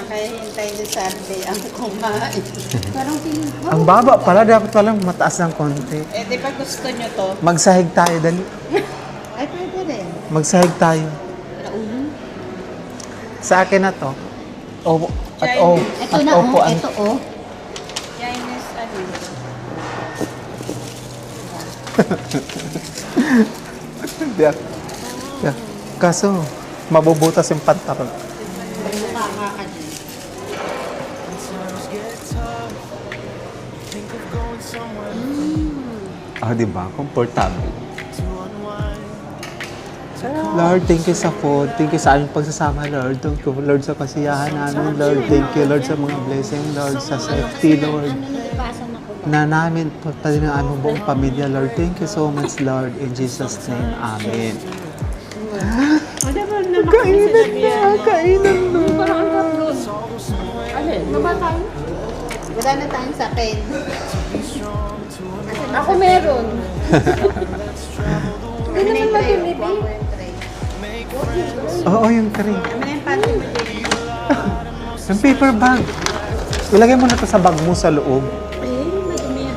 kaya hintay ni Sunday ang kumain. Parang feeling ko. Ang baba pala, dapat palang mataas ng konti. Eh, di ba gusto nyo to? Magsahig tayo, dali. Ay, pwede rin. Magsahig tayo. Sa akin na to. Opo. At o. Ito At na, opo. oh. Ito, oh. Chinese, ano? Yeah. Kaso, mabubutas yung pantalon. Mukha ka din. Di ba? Komportable. Lord, thank you sa food. Thank you sa aming pagsasama, Lord. Thank you, Lord, sa kasiyahan namin, Lord. Thank you, Lord, sa mga blessing, Lord, sa safety, Lord. Na namin, pati ng aming buong pamilya, Lord. Thank you so much, Lord. In Jesus' name, Amen. Wala ba naman kami sinabihan mo? Kainan na. Parang ang tablon. Alin? Baba tayo? Wala na tayong sa pen. Ako meron. Ano na yung tray? baby. Kuha ko yung tray. Oo, yung kari. Ano na yung pati mo din? Yung paper bag. Ilagay mo na to sa bag mo sa loob. Eh, madumi yan.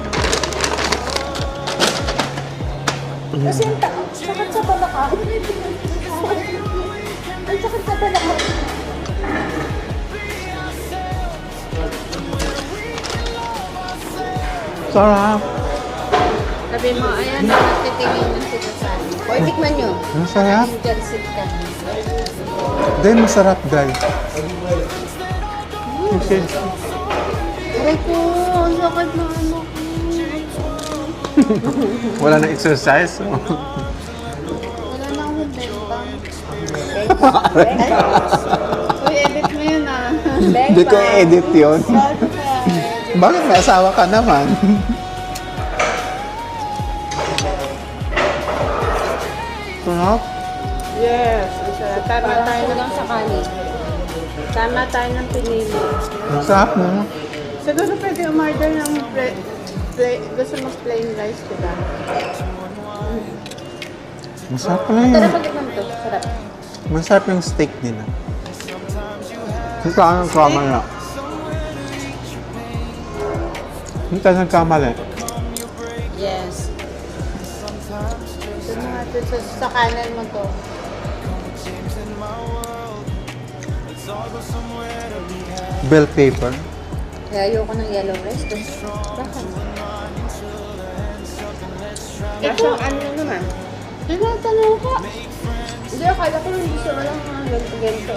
Kasi ang sakit sa balaka. Ang sakit sa balaka. Sarap. Sabi mo, ayan na, titingin ng sila sa akin. O, tikman nyo. Masarap. Intelsit ka. Then, masarap, guys. Okay. Aray ko, ang sakit na ano ko. Wala na exercise. Wala na akong benta. Uy, edit mo yun ah. Hindi ko edit yun. Bakit may asawa ka naman? Sarap. Yes, tama tayo Parang ng lang sa kanin. tama tayo ng pinili. Sarap na. Siguro pwede umorder ng gusto mo plain rice, diba? Masarap pala yun. Sarap pag ito. Sarap. Masarap yung steak nila. Ito ang nagkamali. Hindi tayo nagkamali. Yes. Ito na natin sa kanan mo to. Bell paper. Kaya ayoko ng yellow rice. Bakit? Ito, ano naman? Tinatanong ko. Hindi, akala ko hindi siya walang ganito.